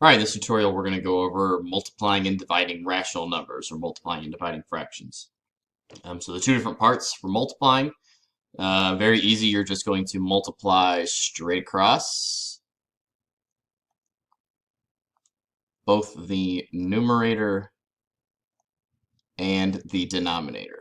All right, in this tutorial we're going to go over multiplying and dividing rational numbers, or multiplying and dividing fractions. So the two different parts for multiplying, very easy. You're just going to multiply straight across both the numerator and the denominator.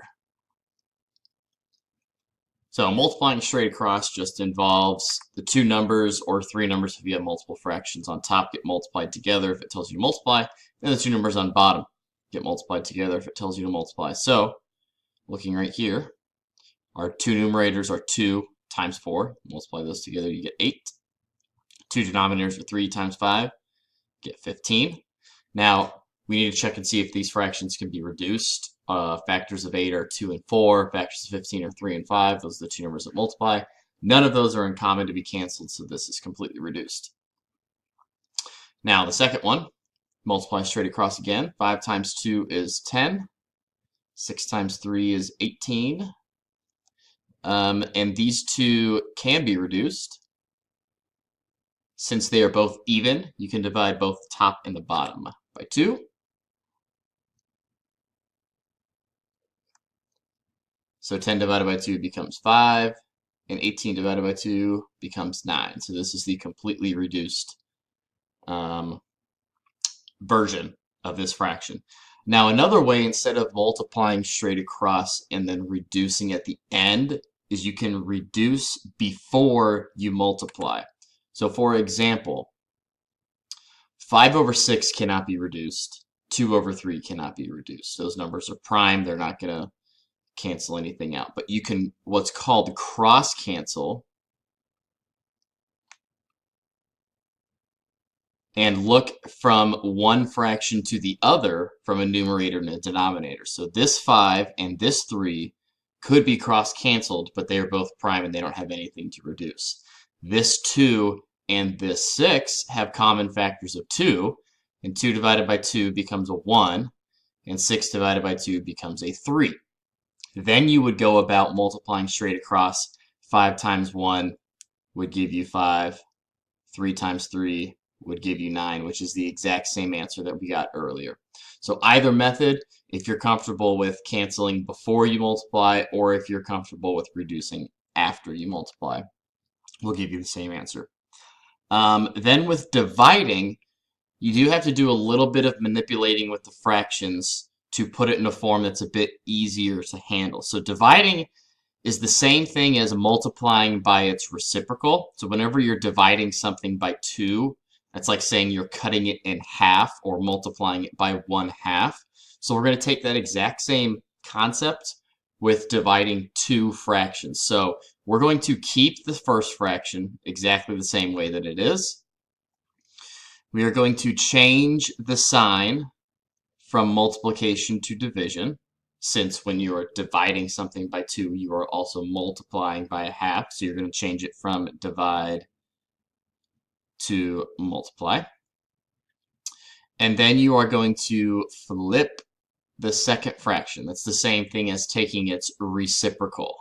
So multiplying straight across just involves the two numbers or three numbers if you have multiple fractions on top get multiplied together if it tells you to multiply, and the two numbers on bottom get multiplied together if it tells you to multiply. So looking right here, our two numerators are 2 times 4. Multiply those together, you get 8. Two denominators are 3 times 5, get 15. Now, we need to check and see if these fractions can be reduced. Factors of 8 are 2 and 4. Factors of 15 are 3 and 5. Those are the two numbers that multiply. None of those are in common to be canceled, so this is completely reduced. Now, the second one, multiply straight across again. 5 times 2 is 10. 6 times 3 is 18. And these two can be reduced. Since they are both even, you can divide both the top and the bottom by 2. So 10 divided by 2 becomes 5, and 18 divided by 2 becomes 9. So this is the completely reduced version of this fraction. Now another way, instead of multiplying straight across and then reducing at the end, is you can reduce before you multiply. So for example, 5 over 6 cannot be reduced. 2 over 3 cannot be reduced. Those numbers are prime. They're not going to cancel anything out. But you can what's called cross cancel and look from one fraction to the other from a numerator and a denominator. So this 5 and this 3 could be cross canceled, but they are both prime and they don't have anything to reduce. This 2 and this 6 have common factors of 2, and 2 divided by 2 becomes a 1, and 6 divided by 2 becomes a 3. Then you would go about multiplying straight across. 5 times 1 would give you 5. 3 times 3 would give you 9, which is the exact same answer that we got earlier. So either method, if you're comfortable with canceling before you multiply, or if you're comfortable with reducing after you multiply, will give you the same answer. Then with dividing, you do have to do a little bit of manipulating with the fractions to put it in a form that's a bit easier to handle. So dividing is the same thing as multiplying by its reciprocal. So whenever you're dividing something by 2, that's like saying you're cutting it in half or multiplying it by 1/2. So we're going to take that exact same concept with dividing two fractions. So we're going to keep the first fraction exactly the same way that it is. We are going to change the sign from multiplication to division, since when you are dividing something by 2, you are also multiplying by 1/2. So you're going to change it from divide to multiply. And then you are going to flip the second fraction. That's the same thing as taking its reciprocal.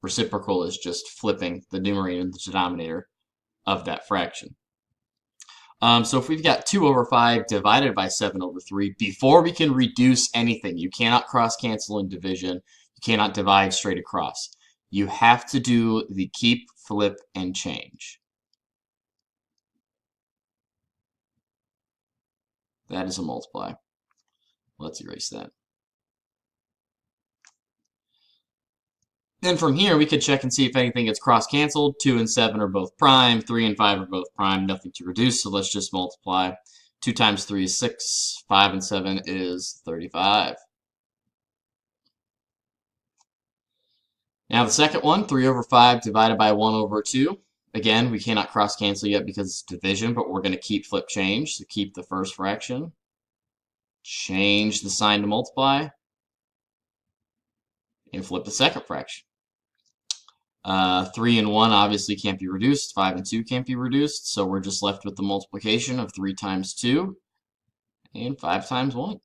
Reciprocal is just flipping the numerator and the denominator of that fraction. So if we've got 2 over 5 divided by 7 over 3, before we can reduce anything, you cannot cross cancel in division, you cannot divide straight across. You have to do the keep, flip, and change. That is a multiply. Let's erase that. Then from here, we could check and see if anything gets cross-canceled. 2 and 7 are both prime. 3 and 5 are both prime. Nothing to reduce, so let's just multiply. 2 times 3 is 6. 5 and 7 is 35. Now the second one, 3 over 5 divided by 1 over 2. Again, we cannot cross-cancel yet because it's division, but we're going to keep, flip, change. So keep the first fraction. Change the sign to multiply. And flip the second fraction. 3 and 1 obviously can't be reduced. 5 and 2 can't be reduced. So we're just left with the multiplication of 3 times 2 and 5 times 1.